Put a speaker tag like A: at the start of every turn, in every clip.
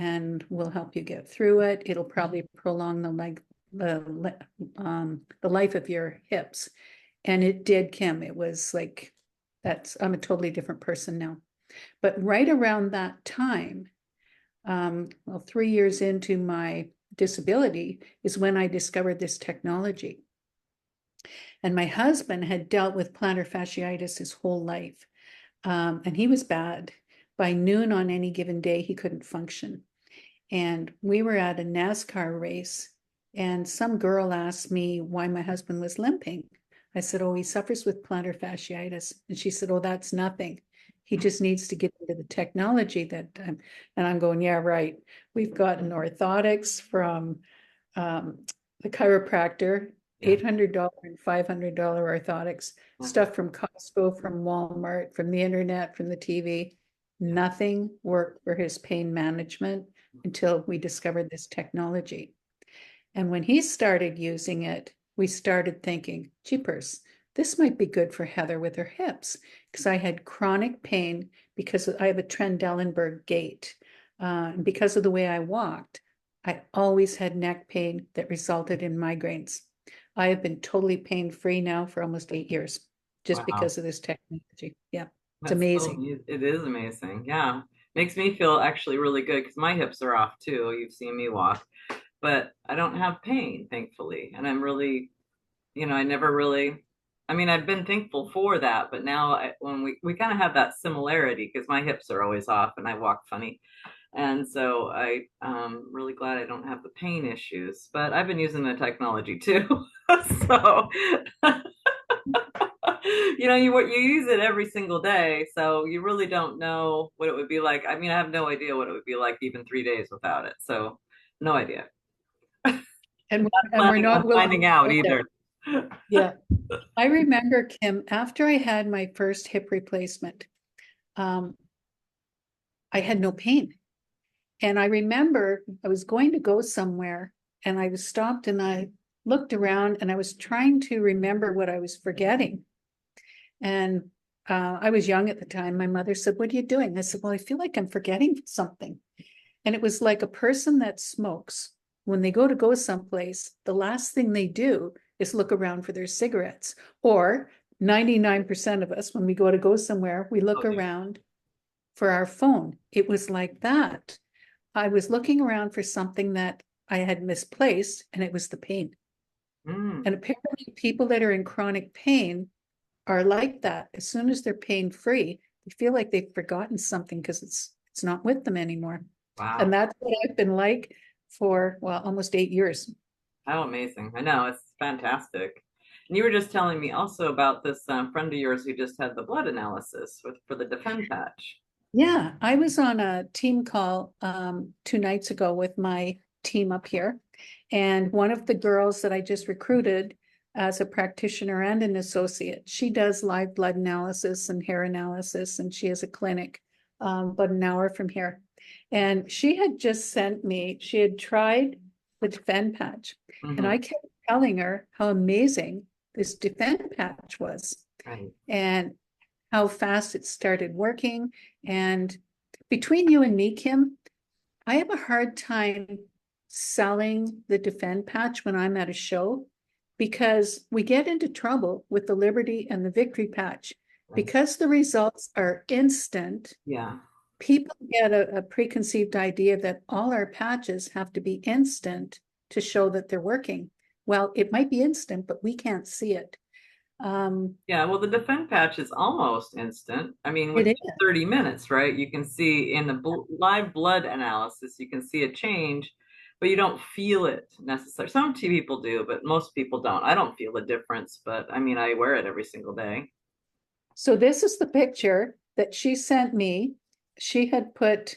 A: and we'll help you get through it. It'll probably prolong the life of your hips. And it did, Kim. It was like, I'm a totally different person now. But right around that time, well, 3 years into my disability is when I discovered this technology. And my husband had dealt with plantar fasciitis his whole life. And he was bad. By noon on any given day, he couldn't function. And we were at a NASCAR race, and some girl asked me why my husband was limping. I said, oh, he suffers with plantar fasciitis. And she said, oh, that's nothing. He just needs to get into the technology and I'm going, yeah, right. We've gotten orthotics from the chiropractor, $800 and $500 orthotics, stuff from Costco, from Walmart, from the internet, from the TV. Nothing worked for his pain management until we discovered this technology. And when he started using it, we started thinking, jeepers, this might be good for Heather with her hips, because I had chronic pain because I have a Trendelenburg gait. And because of the way I walked, I always had neck pain that resulted in migraines. I have been totally pain-free now for almost 8 years, just because of this technology. Yeah, it's amazing.
B: It is amazing. Yeah. Makes me feel actually really good because my hips are off too. You've seen me walk, but I don't have pain, thankfully. And I'm really, I never really, I mean, I've been thankful for that, but now when we kind of have that similarity because my hips are always off and I walk funny. And so really glad I don't have the pain issues, but I've been using the technology too. So, you use it every single day. So you really don't know what it would be like. I mean, I have no idea what it would be like even 3 days without it. So no idea.
A: And we're
B: Planning
A: not
B: on
A: willing
B: finding
A: to
B: out
A: go there.
B: either.
A: Yeah. I remember, Kim, after I had my first hip replacement, I had no pain. And I remember I was going to go somewhere and I was stopped and I looked around and I was trying to remember what I was forgetting. And I was young at the time. My mother said, what are you doing? I said, well, I feel like I'm forgetting something. And it was like a person that smokes. When they go someplace, the last thing they do is look around for their cigarettes. Or 99% of us, when we go somewhere, we look around for our phone. It was like that. I was looking around for something that I had misplaced, and it was the pain.
B: Mm.
A: And apparently people that are in chronic pain are like that. As soon as they're pain free, they feel like they've forgotten something because it's not with them anymore. And
B: Wow.
A: that's what I've been like for, well, almost 8 years.
B: How amazing. I know, it's fantastic. And you were just telling me also about this friend of yours who just had the blood analysis for the Defend patch.
A: Yeah, I was on a team call 2 nights ago with my team up here. And one of the girls that I just recruited as a practitioner and an associate, she does live blood analysis and hair analysis, and she has a clinic about an hour from here. And she had just sent me, she had tried the Defend patch. And
B: Hmm.
A: I kept telling her how amazing this Defend patch was.
B: Right.
A: And how fast it started working. And between you and me, Kim, I have a hard time selling the Defend patch when I'm at a show because we get into trouble with the Liberty and the Victory patch.
B: Right.
A: Because the results are instant,
B: Yeah.
A: people get a preconceived idea that all our patches have to be instant to show that they're working. Well, it might be instant, but we can't see it.
B: Yeah, well, the Defend patch is almost instant. I mean,
A: It
B: within
A: is.
B: 30 minutes, right? You can see in the live blood analysis, you can see a change, but you don't feel it necessarily. Some people do, but most people don't. I don't feel the difference, but I mean, I wear it every single day.
A: So this is the picture that she sent me. She had put,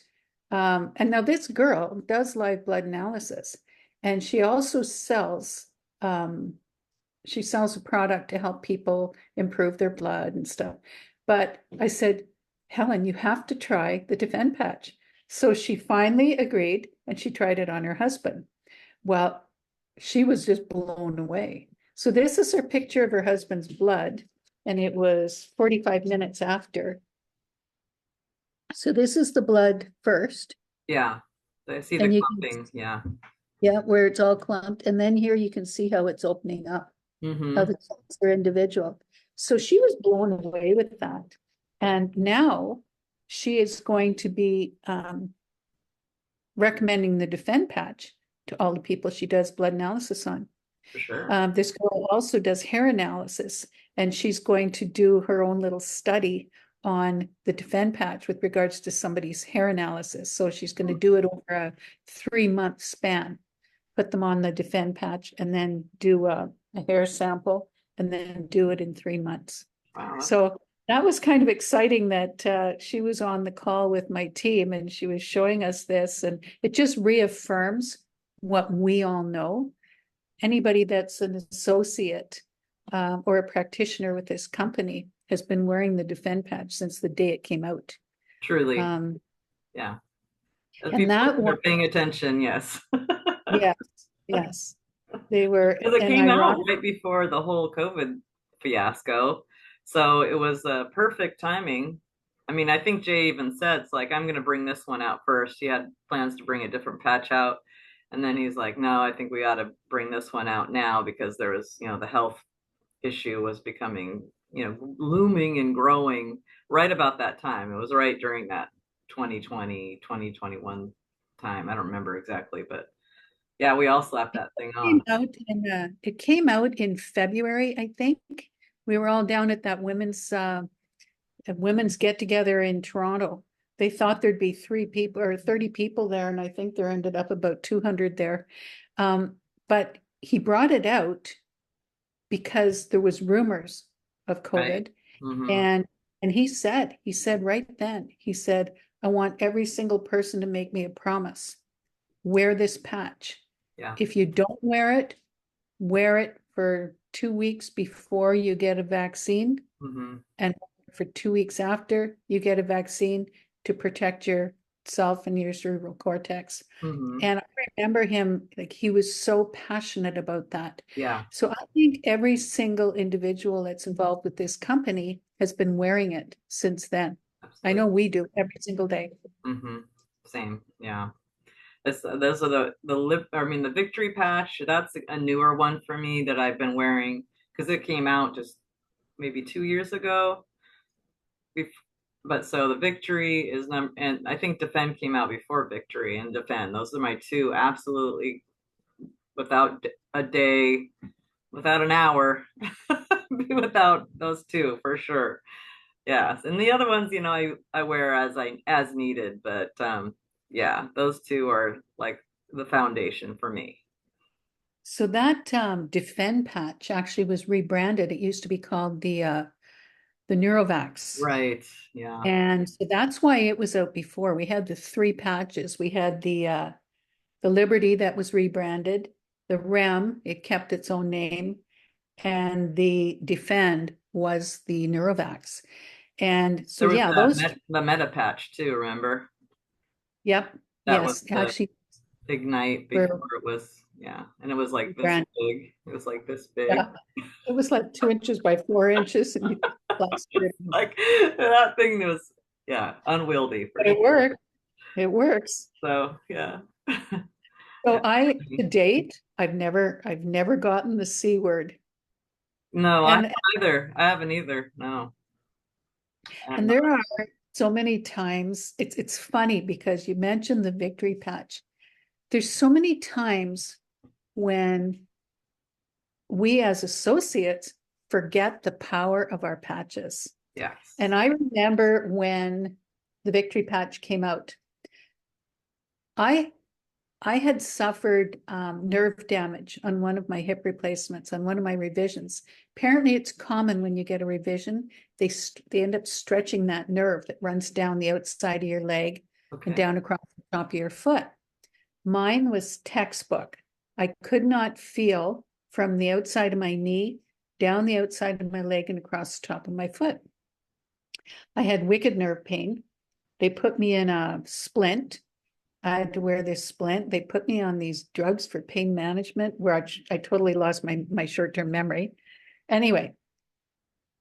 A: and now this girl does live blood analysis, and she sells a product to help people improve their blood and stuff. But I said, Helen, you have to try the Defend patch. So she finally agreed, and she tried it on her husband. Well, she was just blown away. So this is her picture of her husband's blood, and it was 45 minutes after. So this is the blood first,
B: Yeah. I see the
A: And you can,
B: clumping. Yeah.
A: yeah, where it's all clumped. And then here you can see how it's opening up, how
B: Mm-hmm.
A: the clumps are individual. So she was blown away with that. And now she is going to be recommending the Defend patch to all the people she does blood analysis on.
B: For sure.
A: This girl also does hair analysis, and she's going to do her own little study on the Defend patch with regards to somebody's hair analysis. So she's going to do it over a 3-month span, put them on the Defend patch, and then do a hair sample, and then do it in 3 months.
B: Wow.
A: So that was kind of exciting that she was on the call with my team and she was showing us this, and it just reaffirms what we all know. Anybody that's an associate or a practitioner with this company has been wearing the Defend patch since the day it came out.
B: Truly.
A: Um,
B: Yeah. As
A: and
B: people
A: that one,
B: are paying attention, yes.
A: yes, yes, they were,
B: Because it
A: and
B: came out
A: ironic.
B: right before the whole COVID fiasco. So it was perfect timing. I mean, I think Jay even said, it's like, I'm going to bring this one out first. He had plans to bring a different patch out. And then he's like, no, I think we ought to bring this one out now because there was, the health issue was becoming, looming and growing right about that time. It was right during that 2020, 2021 time. I don't remember exactly, but yeah, we all slapped that thing
A: Came
B: on.
A: out in it came out in February, I think. We were all down at that women's get together in Toronto. They thought there'd be 3 people or 30 people there, and I think there ended up about 200 there. But he brought it out because there was rumors of
B: Right.
A: COVID,
B: Mm-hmm.
A: and he said right then, he said, I want every single person to make me a promise. Wear this patch.
B: Yeah.
A: If you don't wear it for 2 weeks before you get a vaccine,
B: Mm-hmm.
A: and for 2 weeks after you get a vaccine to protect yourself and your cerebral cortex.
B: Mm-hmm.
A: And I remember him, like, he was so passionate about that.
B: Yeah.
A: So I think every single individual that's involved with this company has been wearing it since then. I
B: Absolutely.
A: know we do every single day.
B: Mm-hmm. Same. Yeah. Those are the victory patch. That's a newer one for me that I've been wearing because it came out just maybe 2 years ago. But so the victory is and I think defend came out before victory and defend. Those are my two absolutely without a day, without an hour, without those two for sure. Yes, and the other ones, I wear as needed, but yeah, those two are like the foundation for me.
A: So that Defend patch actually was rebranded. It used to be called the Neurovax.
B: Right. Yeah.
A: And so that's why it was out before. We had the 3 patches. We had the Liberty that was rebranded, the REM, it kept its own name, and the Defend was the Neurovax. And so
B: There was
A: yeah,
B: that
A: those,
B: the meta patch too, remember?
A: yep,
B: That was
A: yes,
B: the
A: actually
B: Ignite before
A: were
B: it was, yeah, and it was like this
A: rebranded.
B: big. It was like this big.
A: Yeah, it was like 2 inches by 4 inches, and you plastered it.
B: Like that thing was, yeah, unwieldy for
A: But it
B: sure.
A: worked. It works.
B: So yeah.
A: So
B: Yeah.
A: to date, I've never gotten the C word.
B: No, I haven't
A: And
B: either. I haven't either. No, I have
A: and
B: not.
A: there are so many times, it's funny because you mentioned the victory patch. There's so many times when we as associates forget the power of our patches.
B: Yes.
A: And I remember when the victory patch came out, I I had suffered nerve damage on one of my hip replacements, on one of my revisions. Apparently, it's common when you get a revision, they end up stretching that nerve that runs down the outside of your leg and
B: Okay.
A: down across the top of your foot. Mine was textbook. I could not feel from the outside of my knee, down the outside of my leg, and across the top of my foot. I had wicked nerve pain. They put me in a splint. I had to wear this splint. They put me on these drugs for pain management, where I totally lost my short-term memory. Anyway,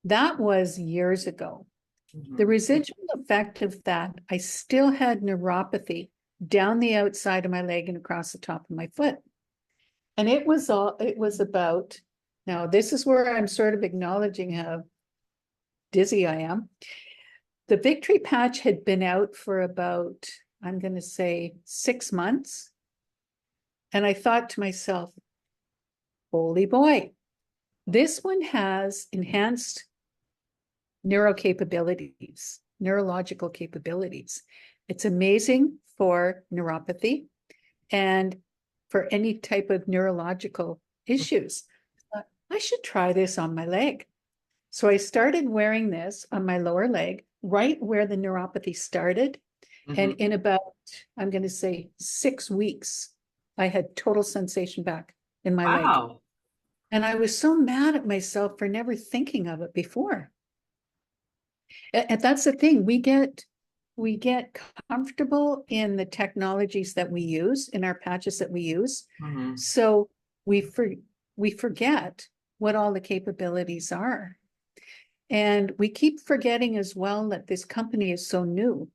A: that was years ago. The
B: Mhm.
A: residual effect of that, I still had neuropathy down the outside of my leg and across the top of my foot. And it was about, now this is where I'm sort of acknowledging how dizzy I am. The victory patch had been out for about, I'm going to say 6 months. And I thought to myself, holy boy, this one has enhanced neurological capabilities. It's amazing for neuropathy and for any type of neurological issues. I should try this on my leg. So I started wearing this on my lower leg, right where the neuropathy started. And in about, I'm going to say 6 weeks, I had total sensation back in my leg.
B: Wow.
A: And I was so mad at myself for never thinking of it before. And that's the thing. We get comfortable in the technologies that we use, in our patches that we use.
B: Mm-hmm.
A: So we forget what all the capabilities are. And we keep forgetting as well that this company is so new.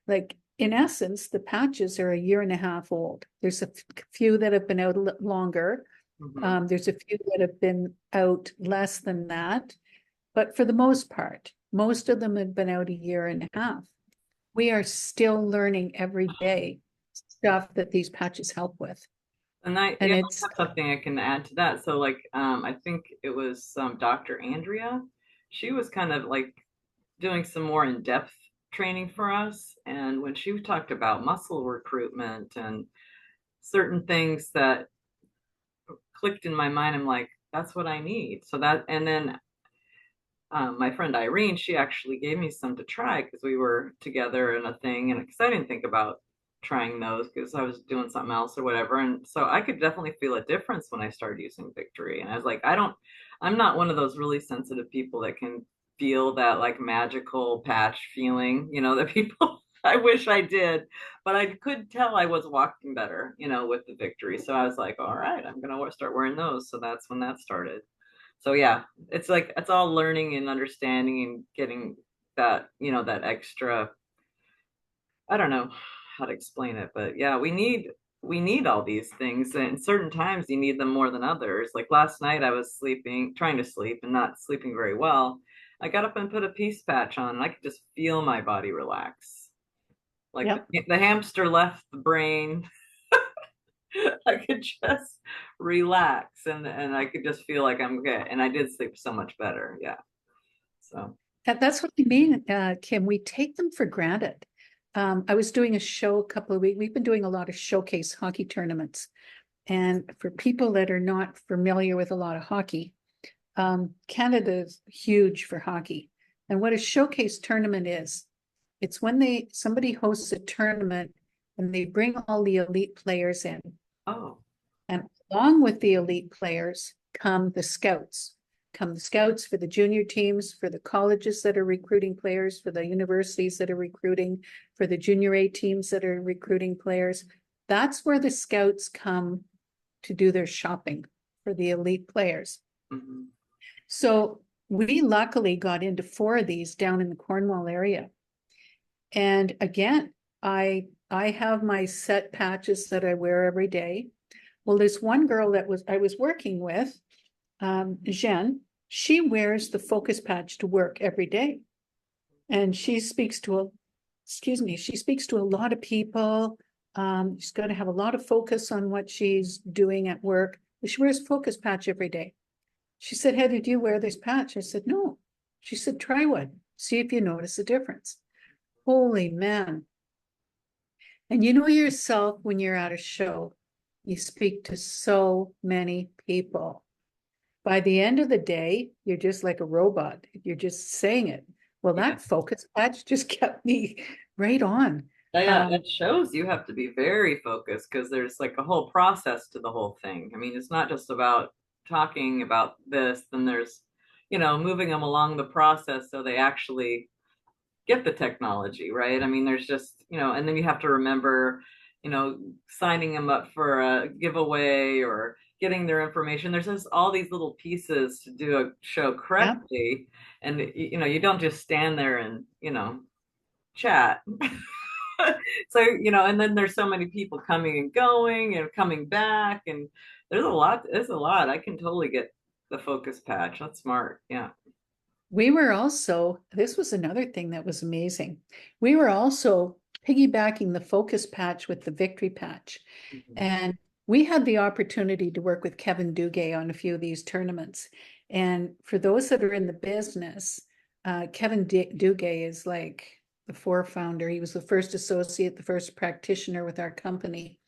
A: Like, in essence, the patches are 1.5 years old. There's a few that have been out longer.
B: Mm-hmm.
A: There's a few that have been out less than that. But for the most part, most of them have been out 1.5 years. We are still learning every day stuff that these patches help with.
B: And I,
A: And
B: yeah, I
A: it's,
B: have something I can add to that. So like, I think it was Dr. Andrea. She was kind of like doing some more in-depth training for us. And when she talked about muscle recruitment and certain things that clicked in my mind, I'm like, that's what I need. So that, and then my friend Irene, she actually gave me some to try because we were together in a thing, and because I didn't think about trying those because I was doing something else or whatever. And so I could definitely feel a difference when I started using Victory. And I was like, I'm not one of those really sensitive people that can feel that like magical patch feeling, that people, I wish I did, but I could tell I was walking better, with the Victory. So I was like, all right, I'm going to start wearing those. So that's when that started. So yeah, it's like it's all learning and understanding and getting that, that extra, I don't know how to explain it, but yeah, we need all these things, and certain times you need them more than others. Like last night I was sleeping, trying to sleep and not sleeping very well. I got up and put a peace patch on and I could just feel my body relax. Like
A: yep.
B: the hamster left the brain. I could just relax and I could just feel like I'm okay. And I did sleep so much better. Yeah. So,
A: That's what I mean, Kim. We take them for granted. I was doing a show a couple of weeks. We've been doing a lot of showcase hockey tournaments. And for people that are not familiar with a lot of hockey, Canada is huge for hockey. And what a showcase tournament is, it's when somebody hosts a tournament and they bring all the elite players in.
B: oh,
A: And along with the elite players come the scouts. Come the scouts for the junior teams, for the colleges that are recruiting players, for the universities that are recruiting, for the junior A teams that are recruiting players. That's where the scouts come to do their shopping for the elite players.
B: mm-hmm.
A: So we luckily got into 4 of these down in the Cornwall area. And again, I have my set patches that I wear every day. Well, there's one girl that I was working with, Jen. She wears the focus patch to work every day. And she speaks to a lot of people. She's got to have a lot of focus on what she's doing at work. She wears focus patch every day. She said, Heather, do you wear this patch? I said, no. She said, try one. See if you notice a difference. Holy man. And you know yourself when you're at a show, you speak to so many people. By the end of the day, you're just like a robot. You're just saying it. Well,
B: Yeah.
A: that focus patch just kept me right on.
B: Yeah, it shows you have to be very focused because there's like a whole process to the whole thing. I mean, it's not just about talking about this, then there's, moving them along the process so they actually get the technology, right? I mean, there's just, and then you have to remember, signing them up for a giveaway or getting their information. There's just all these little pieces to do a show
A: Yeah.
B: correctly. And, you don't just stand there and, chat. So, and then there's so many people coming and going and coming back, and there's a lot. I can totally get the focus patch. That's smart. Yeah.
A: We were also, this was another thing that was amazing. We were also piggybacking the focus patch with the victory patch.
B: Mhm.
A: And we had the opportunity to work with Kevin Dugay on a few of these tournaments. And for those that are in the business, Kevin Dugay is like the founder. He was the first associate, the first practitioner with our company.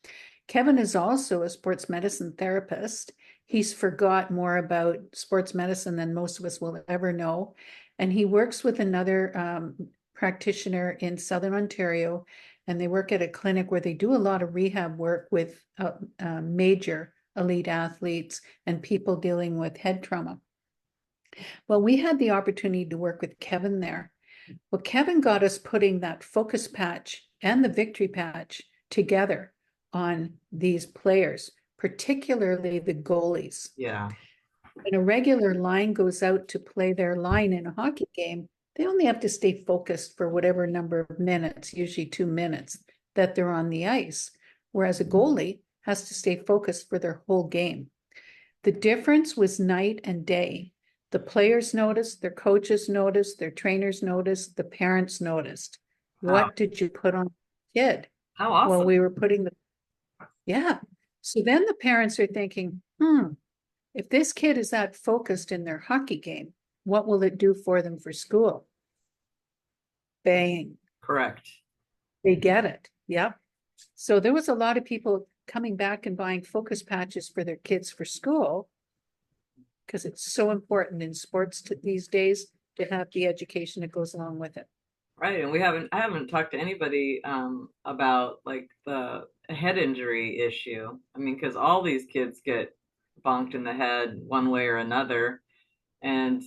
A: Kevin is also a sports medicine therapist. He's forgot more about sports medicine than most of us will ever know. And he works with another practitioner in Southern Ontario, and they work at a clinic where they do a lot of rehab work with major elite athletes and people dealing with head trauma. Well, we had the opportunity to work with Kevin there. Well, Kevin got us putting that focus patch and the victory patch together on these players, particularly the goalies.
B: Yeah.
A: When a regular line goes out to play their line in a hockey game, they only have to stay focused for whatever number of minutes, usually 2 minutes, that they're on the ice. Whereas a goalie has to stay focused for their whole game. The difference was night and day. The players noticed, their coaches noticed, their trainers noticed, the parents noticed.
B: Wow.
A: What did you put on the kid?
B: How
A: Well,
B: awesome.
A: we were putting yeah. So then the parents are thinking, if this kid is that focused in their hockey game, what will it do for them for school? Bang,
B: Correct.
A: they get it. Yep. So there was a lot of people coming back and buying focus patches for their kids for school because it's so important in sports these days to have the education that goes along with it.
B: Right. And I haven't talked to anybody about like the head injury issue. I mean, because all these kids get bonked in the head one way or another. And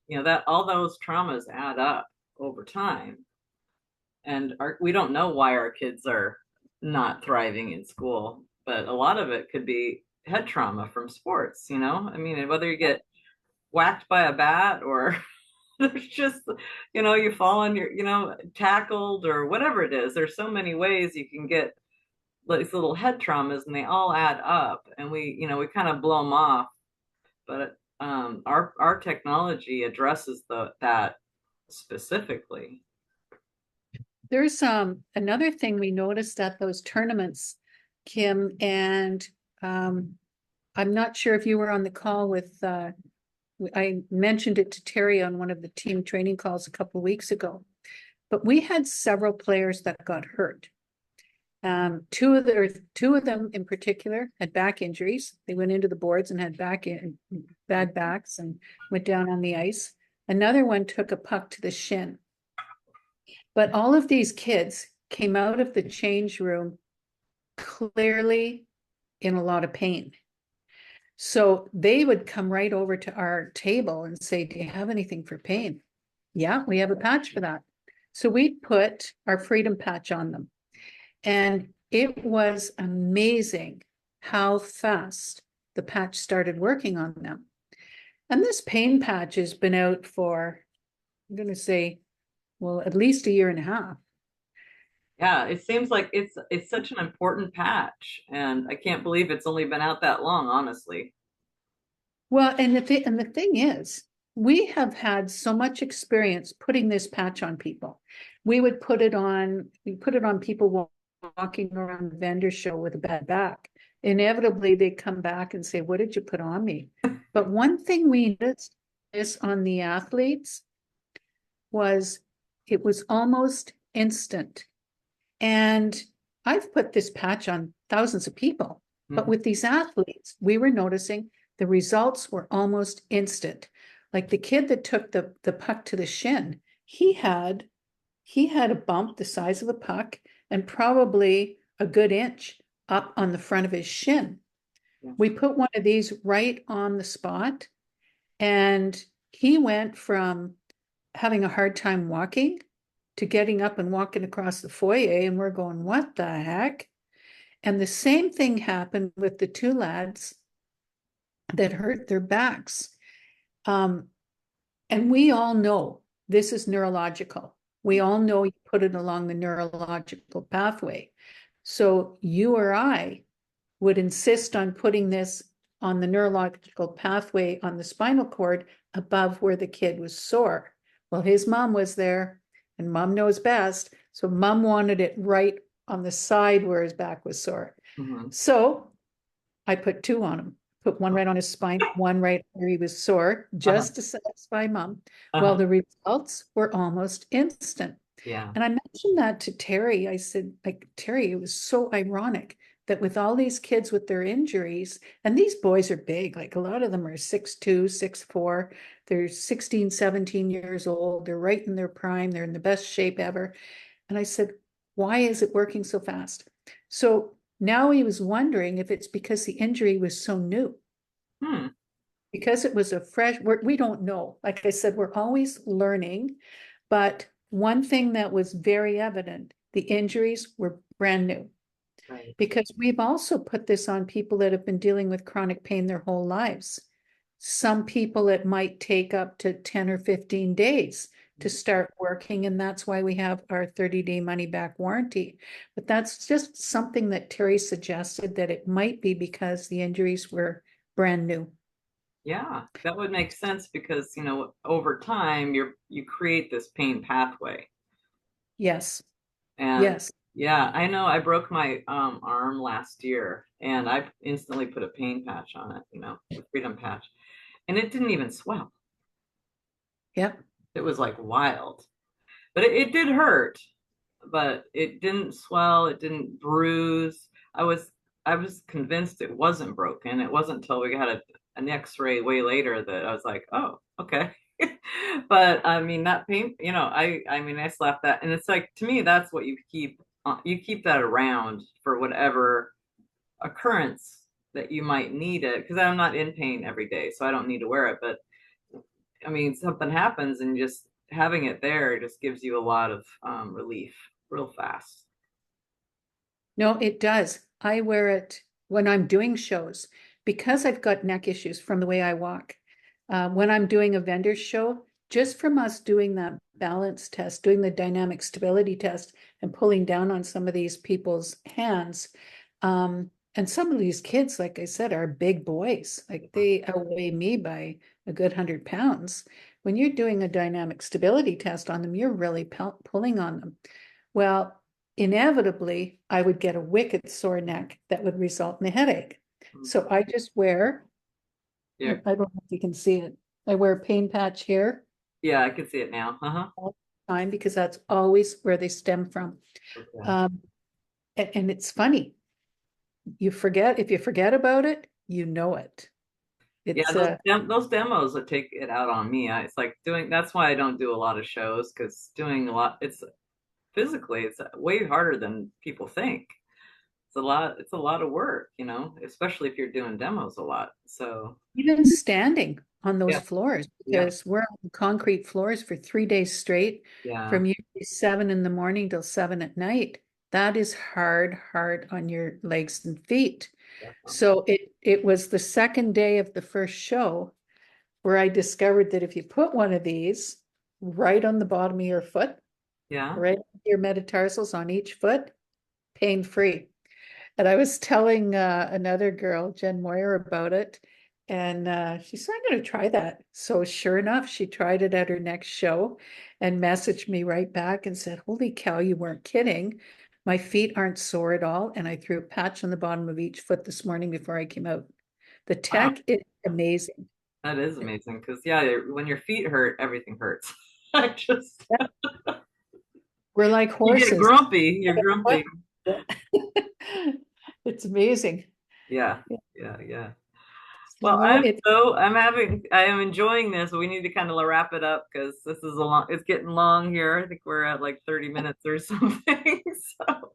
B: that all those traumas add up over time. And we don't know why our kids are not thriving in school, but a lot of it could be head trauma from sports. I mean, whether you get whacked by a bat or there's just, you fall on tackled or whatever it is. There's so many ways you can get these little head traumas, and they all add up, and we kind of blow them off. But our technology addresses that specifically.
A: There's another thing we noticed at those tournaments, Kim, and I'm not sure if you were on the call with I mentioned it to Terry on one of the team training calls a couple of weeks ago, but we had several players that got hurt. Two of them in particular had back injuries. They went into the boards and had bad backs and went down on the ice. Another one took a puck to the shin. But all of these kids came out of the change room clearly in a lot of pain. So they would come right over to our table and say, do you have anything for pain? Yeah, we have a patch for that. So we put our freedom patch on them. And it was amazing how fast the patch started working on them. And this pain patch has been out for, I'm going to say, well, at least a year and a half.
B: Yeah, it seems like it's such an important patch, and I can't believe it's only been out that long, honestly.
A: Well, and the thing is, we have had so much experience putting this patch on people. We put it on people walking around the vendor show with a bad back. Inevitably, they come back and say, what did you put on me? But one thing we noticed is on the athletes was it was almost instant. And I've put this patch on thousands of people, but
B: Mhm.
A: with these athletes, we were noticing the results were almost instant. Like the kid that took the puck to the shin, he had a bump the size of a puck and probably a good inch up on the front of his shin.
B: Yeah.
A: We put one of these right on the spot, and he went from having a hard time walking to getting up and walking across the foyer, and we're going, what the heck? And the same thing happened with the two lads that hurt their backs. And we all know this is neurological. We all know you put it along the neurological pathway. So you or I would insist on putting this on the neurological pathway on the spinal cord above where the kid was sore. Well, his mom was there and mom knows best. So mom wanted it right on the side where his back was sore.
B: Mhm.
A: So I put two on him, put one right on his spine, one right where he was sore,
B: Uh-huh.
A: just to satisfy mom. Well,
B: Uh-huh.
A: the results were almost instant.
B: Yeah.
A: And I mentioned that to Terry. I said, like, Terry, it was so ironic that with all these kids with their injuries, and these boys are big, like a lot of them are 6'2", 6'4", they're 16, 17 years old, they're right in their prime, they're in the best shape ever. And I said, why is it working so fast? So now he was wondering if it's because the injury was so new,
B: Hmm.
A: because it was a fresh, we don't know. Like I said, we're always learning. But one thing that was very evident, the injuries were brand new.
B: Right.
A: Because we've also put this on people that have been dealing with chronic pain their whole lives. Some people, it might take up to 10 or 15 days to start working, and that's why we have our 30-day money-back warranty. But that's just something that Terry suggested, that it might be because the injuries were brand new.
B: Yeah, that would make sense because, over time you create this pain pathway.
A: Yes,
B: And
A: yes.
B: yeah, I know I broke my arm last year and I instantly put a pain patch on it, the freedom patch. And it didn't even swell.
A: Yep.
B: It was like wild. But it did hurt, but it didn't swell, it didn't bruise. I was convinced it wasn't broken. It wasn't until we got an x-ray way later that I was like, oh, okay. But I mean that pain, I mean I slapped that and it's like to me that's what you keep that around for whatever occurrence that you might need it because I'm not in pain every day, so I don't need to wear it. But I mean, something happens and just having it there just gives you a lot of relief real fast.
A: No, it does. I wear it when I'm doing shows because I've got neck issues from the way I walk. When I'm doing a vendor show, just from us doing that balance test, doing the dynamic stability test, and pulling down on some of these people's hands. And some of these kids, like I said, are big boys. Like they outweigh me by a good 100 pounds. When you're doing a dynamic stability test on them, you're really pulling on them. Well, inevitably, I would get a wicked sore neck that would result in a headache. So I just wear,
B: Yeah,
A: I don't know if you can see it. I wear a pain patch here
B: yeah, I can see it now.
A: all the time because that's always where they stem from.
B: Okay.
A: Um, and it's funny. If you forget about it, you know it.
B: Yeah,
A: It's
B: those demos that take it out on me. It's like doing. That's why I don't do a lot of shows because doing a lot. It's physically, it's way harder than people think. It's a lot. It's a lot of work, especially if you're doing demos a lot. So
A: even standing on those
B: yeah,
A: floors
B: yeah,
A: because we're on concrete floors for 3 days straight,
B: yeah.
A: from usually 7 in the morning till 7 at night. That is hard, hard on your legs and feet.
B: Definitely.
A: So it was the second day of the first show where I discovered that if you put one of these right on the bottom of your foot,
B: Yeah.
A: right your metatarsals on each foot, pain free. And I was telling another girl, Jen Moyer, about it. And she said, I'm going to try that. So sure enough, she tried it at her next show and messaged me right back and said, holy cow, you weren't kidding. My feet aren't sore at all. And I threw a patch on the bottom of each foot this morning before I came out. The
B: Wow.
A: tech is amazing.
B: That is amazing because yeah, when your feet hurt, everything hurts. I just
A: We're like
B: you get
A: horses.
B: grumpy. You're grumpy.
A: It's amazing.
B: Yeah, yeah, yeah. Well,
A: No, it's
B: I am enjoying this. We need to kind of wrap it up because this is it's getting long here. I think we're at like 30 minutes or something. So,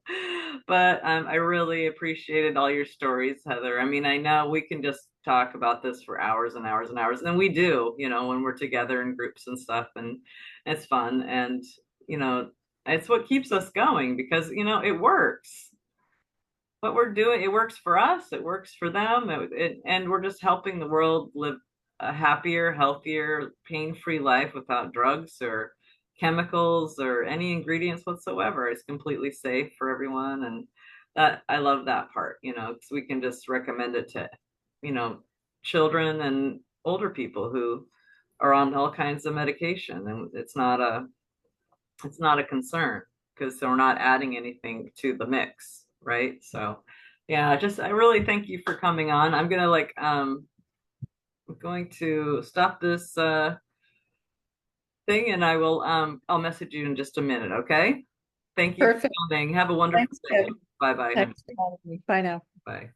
B: but I really appreciated all your stories, Heather. I mean, I know we can just talk about this for hours and hours and hours, and we do, when we're together in groups and stuff, and it's fun. And, you know, it's what keeps us going because, it works what we're doing. It works for us, it works for them, and we're just helping the world live a happier, healthier, pain-free life without drugs or chemicals or any ingredients whatsoever. It's completely safe for everyone. And that I love that part, because we can just recommend it to, you know, children and older people who are on all kinds of medication. And it's not a concern because we're not adding anything to the mix, right? So yeah, just I really thank you for coming on. I'm going to stop this thing and I'll message you in just a minute, okay? Thank you for
A: Perfect.
B: coming. Have a wonderful
A: Thanks,
B: day.
A: Deb.
B: Bye bye, honey.
A: Thanks for having me. Bye now.
B: Bye.